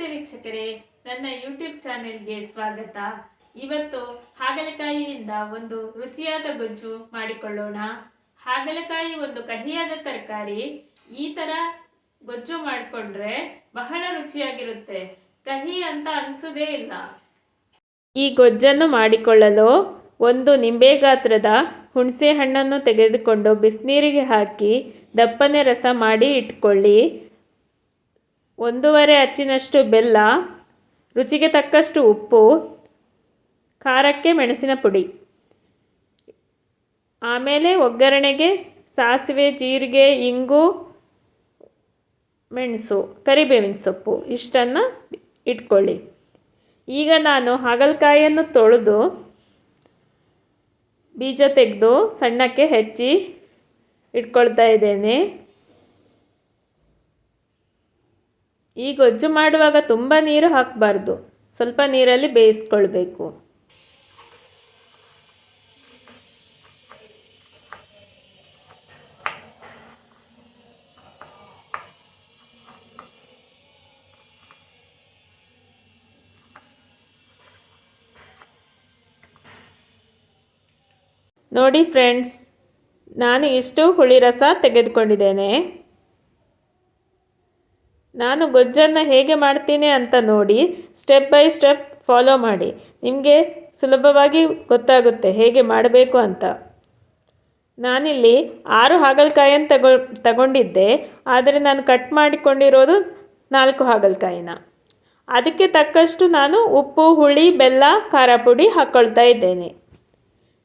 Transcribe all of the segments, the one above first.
ನಮಸ್ತೆ ವೀಕ್ಷಕರೇ, ನನ್ನ ಯೂಟ್ಯೂಬ್ ಚಾನೆಲ್ಗೆ ಸ್ವಾಗತ. ಇವತ್ತು ಹಾಗಲಕಾಯಿಯಿಂದ ಒಂದು ರುಚಿಯಾದ ಗೊಜ್ಜು ಮಾಡಿಕೊಳ್ಳೋಣ. ಹಾಗಲಕಾಯಿ ಒಂದು ಕಹಿಯಾದ ತರಕಾರಿ. ಈ ತರ ಗೊಜ್ಜು ಮಾಡಿಕೊಂಡ್ರೆ ಬಹಳ ರುಚಿಯಾಗಿರುತ್ತೆ, ಕಹಿ ಅಂತ ಅನಿಸೋದೇ ಇಲ್ಲ. ಈ ಗೊಜ್ಜನ್ನು ಮಾಡಿಕೊಳ್ಳಲು ಒಂದು ನಿಂಬೆ ಗಾತ್ರದ ಹುಣಸೆ ಹಣ್ಣನ್ನು ತೆಗೆದುಕೊಂಡು ಬಿಸಿನೀರಿಗೆ ಹಾಕಿ ದಪ್ಪನೆ ರಸ ಮಾಡಿ ಇಟ್ಕೊಳ್ಳಿ. 1.5 ಅಚ್ಚಿನಷ್ಟು ಬೆಲ್ಲ, ರುಚಿಗೆ ತಕ್ಕಷ್ಟು ಉಪ್ಪು, ಖಾರಕ್ಕೆ ಮೆಣಸಿನ ಪುಡಿ, ಆಮೇಲೆ ಒಗ್ಗರಣೆಗೆ ಸಾಸಿವೆ, ಜೀರಿಗೆ, ಇಂಗು, ಮೆಣಸು, ಕರಿಬೇವಿನ ಸೊಪ್ಪು ಇಷ್ಟನ್ನು ಇಟ್ಕೊಳ್ಳಿ. ಈಗ ನಾನು ಹಾಗಲಕಾಯಿಯನ್ನು ತೊಳೆದು ಬೀಜ ತೆಗೆದು ಸಣ್ಣಕ್ಕೆ ಹೆಚ್ಚಿ ಇಟ್ಕೊಳ್ತಾ ಇದ್ದೇನೆ. ಈ ಗೊಜ್ಜು ಮಾಡುವಾಗ ತುಂಬ ನೀರು ಹಾಕಬಾರ್ದು, ಸ್ವಲ್ಪ ನೀರಲ್ಲಿ ಬೇಯಿಸ್ಕೊಳ್ಬೇಕು. ನೋಡಿ ಫ್ರೆಂಡ್ಸ್, ನಾನು ಇಷ್ಟು ಹುಳಿ ರಸ ತೆಗೆದುಕೊಂಡಿದ್ದೇನೆ. ನಾನು ಗೊಜ್ಜನ್ನು ಹೇಗೆ ಮಾಡ್ತೀನಿ ಅಂತ ನೋಡಿ ಸ್ಟೆಪ್ ಬೈ ಸ್ಟೆಪ್ ಫಾಲೋ ಮಾಡಿ. ನಿಮಗೆ ಸುಲಭವಾಗಿ ಗೊತ್ತಾಗುತ್ತೆ ಹೇಗೆ ಮಾಡಬೇಕು ಅಂತ. ನಾನಿಲ್ಲಿ 6 ಹಾಗಲಕಾಯಿಯನ್ನು ತಗೊಂಡಿದ್ದೆ, ಆದರೆ ನಾನು ಕಟ್ ಮಾಡಿಕೊಂಡಿರೋದು 4 ಹಾಗಲಕಾಯಿನ. ಅದಕ್ಕೆ ತಕ್ಕಷ್ಟು ನಾನು ಉಪ್ಪು, ಹುಳಿ, ಬೆಲ್ಲ, ಖಾರ ಪುಡಿ ಹಾಕ್ಕೊಳ್ತಾ ಇದ್ದೇನೆ.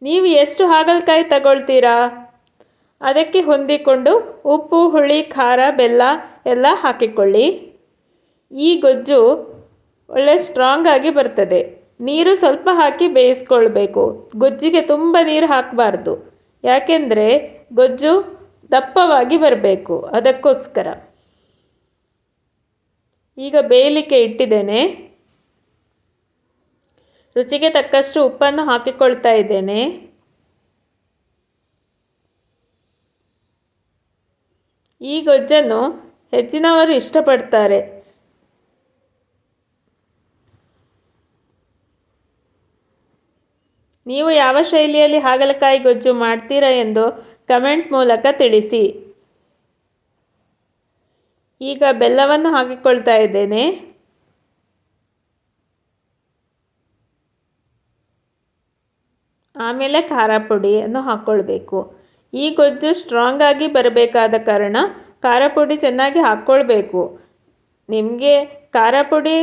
ನೀವು ಎಷ್ಟು ಹಾಗಲಕಾಯಿ ತಗೊಳ್ತೀರಾ ಅದಕ್ಕೆ ಹೊಂದಿಕೊಂಡು ಉಪ್ಪು, ಹುಳಿ, ಖಾರ, ಬೆಲ್ಲ ಎಲ್ಲ ಹಾಕಿಕೊಳ್ಳಿ. ಈ ಗೊಜ್ಜು ಒಳ್ಳೆ ಸ್ಟ್ರಾಂಗ್ ಆಗಿ ಬರ್ತದೆ. ನೀರು ಸ್ವಲ್ಪ ಹಾಕಿ ಬೇಯಿಸ್ಕೊಳ್ಬೇಕು. ಗೊಜ್ಜಿಗೆ ತುಂಬ ನೀರು ಹಾಕಬಾರ್ದು, ಯಾಕೆಂದರೆ ಗೊಜ್ಜು ದಪ್ಪವಾಗಿ ಬರಬೇಕು, ಅದಕ್ಕೋಸ್ಕರ. ಈಗ ಬೇಯಲಿಕ್ಕೆ ಇಟ್ಟಿದ್ದೇನೆ. ರುಚಿಗೆ ತಕ್ಕಷ್ಟು ಉಪ್ಪನ್ನು ಹಾಕಿಕೊಳ್ತಾ ಇದ್ದೇನೆ. ಈ ಗೊಜ್ಜನ್ನು ಹೆಚ್ಚಿನವರು ಇಷ್ಟಪಡ್ತಾರೆ. ನೀವು ಯಾವ ಶೈಲಿಯಲ್ಲಿ ಹಾಗಲಕಾಯಿ ಗೊಜ್ಜು ಮಾಡ್ತೀರಾ ಎಂದು ಕಮೆಂಟ್ ಮೂಲಕ ತಿಳಿಸಿ. ಈಗ ಬೆಲ್ಲವನ್ನು ಹಾಕಿಕೊಳ್ತಾ ಇದ್ದೇನೆ. ಆಮೇಲೆ ಖಾರ ಪುಡಿಯನ್ನು ಹಾಕ್ಕೊಳ್ಬೇಕು. ಈ ಗೊಜ್ಜು ಸ್ಟ್ರಾಂಗ್ ಆಗಿ ಬರಬೇಕಾದ ಕಾರಣ ಖಾರ ಪುಡಿ ಚೆನ್ನಾಗಿ ಹಾಕ್ಕೊಳ್ಬೇಕು. ನಿಮಗೆ ಖಾರ ಪುಡಿ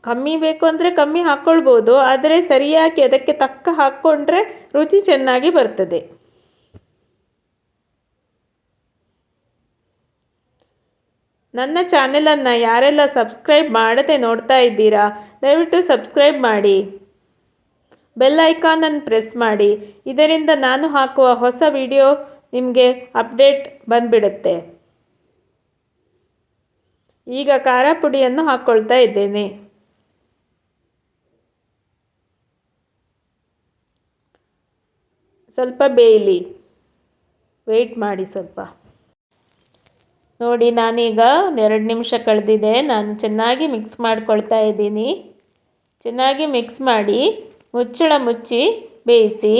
ಕಮ್ಮಿ ಬೇಕು ಅಂದರೆ ಕಮ್ಮಿ ಹಾಕ್ಕೊಳ್ಬೋದು, ಆದರೆ ಸರಿಯಾಗಿ ಅದಕ್ಕೆ ತಕ್ಕ ಹಾಕ್ಕೊಂಡ್ರೆ ರುಚಿ ಚೆನ್ನಾಗಿ ಬರ್ತದೆ. ನನ್ನ ಚಾನೆಲನ್ನು ಯಾರೆಲ್ಲ ಸಬ್ಸ್ಕ್ರೈಬ್ ಮಾಡದೆ ನೋಡ್ತಾ ಇದ್ದೀರಾ, ದಯವಿಟ್ಟು ಸಬ್ಸ್ಕ್ರೈಬ್ ಮಾಡಿ, ಬೆಲ್ ಐಕಾನನ್ನು ಪ್ರೆಸ್ ಮಾಡಿ. ಇದರಿಂದ ನಾನು ಹಾಕುವ ಹೊಸ ವಿಡಿಯೋ ನಿಮಗೆ ಅಪ್ಡೇಟ್ ಬಂದುಬಿಡುತ್ತೆ. ಈಗ ಖಾರ ಪುಡಿಯನ್ನು ಹಾಕ್ಕೊಳ್ತಾ ಇದ್ದೇನೆ. ಸ್ವಲ್ಪ ಬೇಯಲಿ, ವೆಯ್ಟ್ ಮಾಡಿ ಸ್ವಲ್ಪ. ನೋಡಿ, ನಾನೀಗ 2 ನಿಮಿಷ ಕಳೆದಿದೆ. ನಾನು ಚೆನ್ನಾಗಿ ಮಿಕ್ಸ್ ಮಾಡ್ಕೊಳ್ತಾ ಇದ್ದೀನಿ. ಚೆನ್ನಾಗಿ ಮಿಕ್ಸ್ ಮಾಡಿ ಮುಚ್ಚಳ ಮುಚ್ಚಿ ಬೇಯಿಸಿ.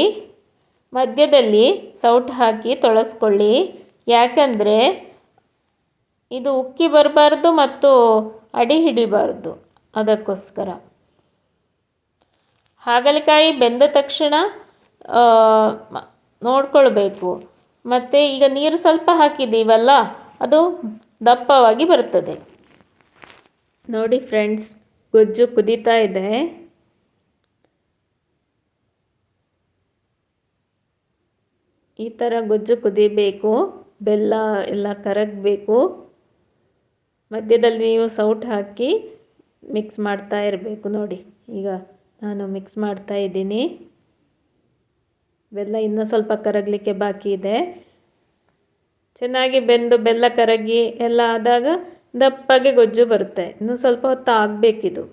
ಮಧ್ಯದಲ್ಲಿ ಸೌಟು ಹಾಕಿ ತೊಳಸ್ಕೊಳ್ಳಿ, ಯಾಕಂದರೆ ಇದು ಉಕ್ಕಿ ಬರಬಾರ್ದು ಮತ್ತು ಅಡಿ ಹಿಡಿಬಾರ್ದು, ಅದಕ್ಕೋಸ್ಕರ. ಹಾಗಲಕಾಯಿ ಬೆಂದ ತಕ್ಷಣ ನೋಡ್ಕೊಳ್ಬೇಕು. ಮತ್ತು ಈಗ ನೀರು ಸ್ವಲ್ಪ ಹಾಕಿದ್ದೀವಲ್ಲ, ಅದು ದಪ್ಪವಾಗಿ ಬರ್ತದೆ. ನೋಡಿ ಫ್ರೆಂಡ್ಸ್, ಗೊಜ್ಜು ಕುದೀತಾ ಇದೆ. ಈ ಥರ ಗೊಜ್ಜು ಕುದಿಬೇಕು, ಬೆಲ್ಲ ಎಲ್ಲ ಕರಗಬೇಕು. ಮಧ್ಯದಲ್ಲಿ ನೀವು ಸೌಟು ಹಾಕಿ ಮಿಕ್ಸ್ ಮಾಡ್ತಾ ಇರಬೇಕು. ನೋಡಿ, ಈಗ ನಾನು ಮಿಕ್ಸ್ ಮಾಡ್ತಾ ಇದ್ದೀನಿ. ಬೆಲ್ಲ ಇನ್ನೂ ಸ್ವಲ್ಪ ಕರಗಲಿಕ್ಕೆ ಬಾಕಿ ಇದೆ. ಚೆನ್ನಾಗಿ ಬೆಂದು ಬೆಲ್ಲ ಕರಗಿ ಎಲ್ಲ ಆದಾಗ ದಪ್ಪಗೆ ಗೊಜ್ಜು ಬರುತ್ತೆ. ಇನ್ನೂ ಸ್ವಲ್ಪ ಹೊತ್ತು ಆಗಬೇಕಿದು.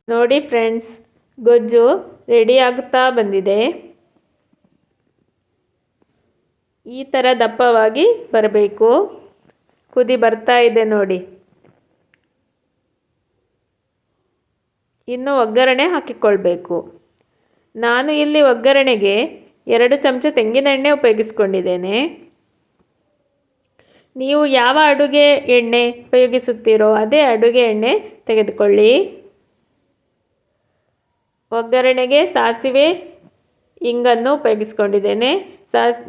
ನೋಡಿ ಫ್ರೆಂಡ್ಸ್, ಗೊಜ್ಜು ರೆಡಿ ಆಗುತ್ತಾ ಬಂದಿದೆ. ಈ ಥರ ದಪ್ಪವಾಗಿ ಬರಬೇಕು. ಕುದಿ ಬರ್ತಾ ಇದೆ ನೋಡಿ. ಇನ್ನು ಒಗ್ಗರಣೆ ಹಾಕಿಕೊಳ್ಬೇಕು. ನಾನು ಇಲ್ಲಿ ಒಗ್ಗರಣೆಗೆ 2 ಚಮಚ ತೆಂಗಿನೆಣ್ಣೆ ಉಪಯೋಗಿಸ್ಕೊಂಡಿದ್ದೇನೆ. ನೀವು ಯಾವ ಅಡುಗೆ ಎಣ್ಣೆ ಉಪಯೋಗಿಸುತ್ತೀರೋ ಅದೇ ಅಡುಗೆ ಎಣ್ಣೆ ತೆಗೆದುಕೊಳ್ಳಿ. ಒಗ್ಗರಣೆಗೆ ಸಾಸಿವೆ ಇಂಗನ್ನು ಉಪಯೋಗಿಸ್ಕೊಂಡಿದ್ದೇನೆ.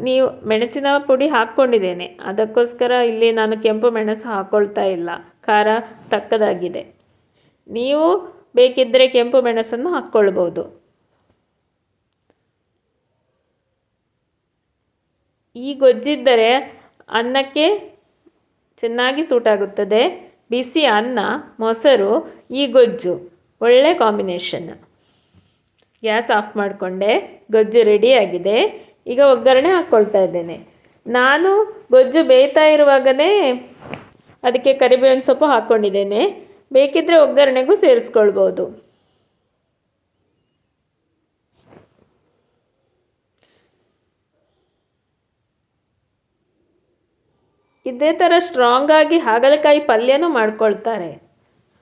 ನೀವು ಮೆಣಸಿನ ಪುಡಿ ಹಾಕ್ಕೊಂಡಿದ್ದೇನೆ, ಅದಕ್ಕೋಸ್ಕರ ಇಲ್ಲಿ ನಾನು ಕೆಂಪು ಮೆಣಸು ಹಾಕ್ಕೊಳ್ತಾ ಇಲ್ಲ, ಖಾರ ತಕ್ಕದಾಗಿದೆ. ನೀವು ಬೇಕಿದ್ದರೆ ಕೆಂಪು ಮೆಣಸನ್ನು ಹಾಕ್ಕೊಳ್ಬೋದು. ಈ ಗೊಜ್ಜಿದ್ದರೆ ಅನ್ನಕ್ಕೆ ಚೆನ್ನಾಗಿ ಸೂಟಾಗುತ್ತದೆ. ಬಿಸಿ ಅನ್ನ, ಮೊಸರು, ಈ ಗೊಜ್ಜು ಒಳ್ಳೆ ಕಾಂಬಿನೇಷನ್. ಗ್ಯಾಸ್ ಆಫ್ ಮಾಡಿಕೊಂಡೆ. ಗೊಜ್ಜು ರೆಡಿಯಾಗಿದೆ. ಈಗ ಒಗ್ಗರಣೆ ಹಾಕ್ಕೊಳ್ತಾ ಇದ್ದೇನೆ. ನಾನು ಗೊಜ್ಜು ಬೇಯ್ತಾ ಇರುವಾಗಲೇ ಅದಕ್ಕೆ ಕರಿಬೇವಿನ ಸೊಪ್ಪು ಹಾಕ್ಕೊಂಡಿದ್ದೇನೆ. ಬೇಕಿದ್ದರೆ ಒಗ್ಗರಣೆಗೂ ಸೇರಿಸ್ಕೊಳ್ಬೋದು. ಇದೇ ಥರ ಸ್ಟ್ರಾಂಗಾಗಿ ಹಾಗಲಕಾಯಿ ಪಲ್ಯನೂ ಮಾಡ್ಕೊಳ್ತಾರೆ,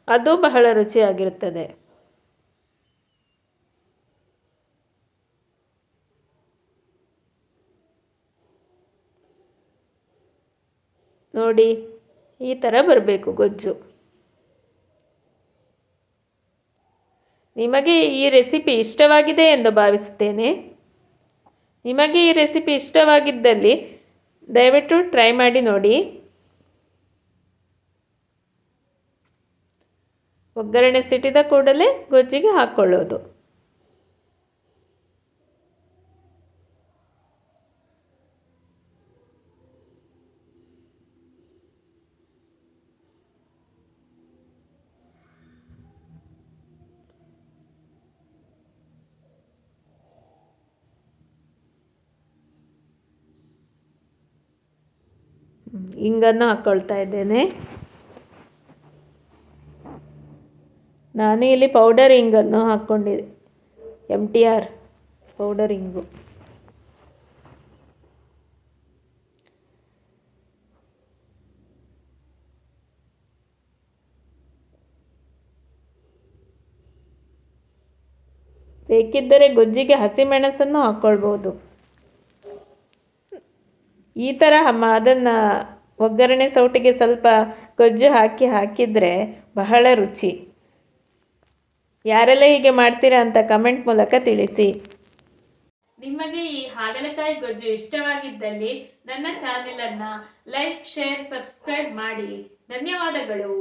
ಅದು ಬಹಳ ರುಚಿಯಾಗಿರುತ್ತದೆ. ನೋಡಿ, ಈ ಥರ ಬರಬೇಕು ಗೊಜ್ಜು. ನಿಮಗೆ ಈ ರೆಸಿಪಿ ಇಷ್ಟವಾಗಿದೆ ಎಂದು ಭಾವಿಸುತ್ತೇನೆ. ನಿಮಗೆ ಈ ರೆಸಿಪಿ ಇಷ್ಟವಾಗಿದ್ದಲ್ಲಿ ದಯವಿಟ್ಟು ಟ್ರೈ ಮಾಡಿ ನೋಡಿ. ಒಗ್ಗರಣೆ ಸಿಟಿದ ಕೂಡಲೇ ಗೊಜ್ಜಿಗೆ ಹಾಕ್ಕೊಳ್ಳೋದು. ಇಂಗನ್ನು ಹಾಕ್ಕೊಳ್ತಾ ಇದ್ದೇನೆ. ನಾನು ಇಲ್ಲಿ ಪೌಡರ್ ಇಂಗನ್ನು ಹಾಕ್ಕೊಂಡಿದ್ದೆ, MTR ಪೌಡರ್ ಇಂಗು. ಬೇಕಿದ್ದರೆ ಗೊಜ್ಜಿಗೆ ಹಸಿಮೆಣಸನ್ನು ಹಾಕ್ಕೊಳ್ಬೋದು. ಈ ಥರ ಅದನ್ನು ಒಗ್ಗರಣೆ ಸೌಟಿಗೆ ಸ್ವಲ್ಪ ಗೊಜ್ಜು ಹಾಕಿದರೆ ಬಹಳ ರುಚಿ. ಯಾರೆಲ್ಲ ಹೀಗೆ ಮಾಡ್ತೀರಾ ಅಂತ ಕಮೆಂಟ್ ಮೂಲಕ ತಿಳಿಸಿ. ನಿಮಗೆ ಈ ಹಾಗಲಕಾಯಿ ಗೊಜ್ಜು ಇಷ್ಟವಾಗಿದ್ದಲ್ಲಿ ನನ್ನ ಚಾನೆಲನ್ನು ಲೈಕ್, ಶೇರ್, ಸಬ್ಸ್ಕ್ರೈಬ್ ಮಾಡಿ. ಧನ್ಯವಾದಗಳು.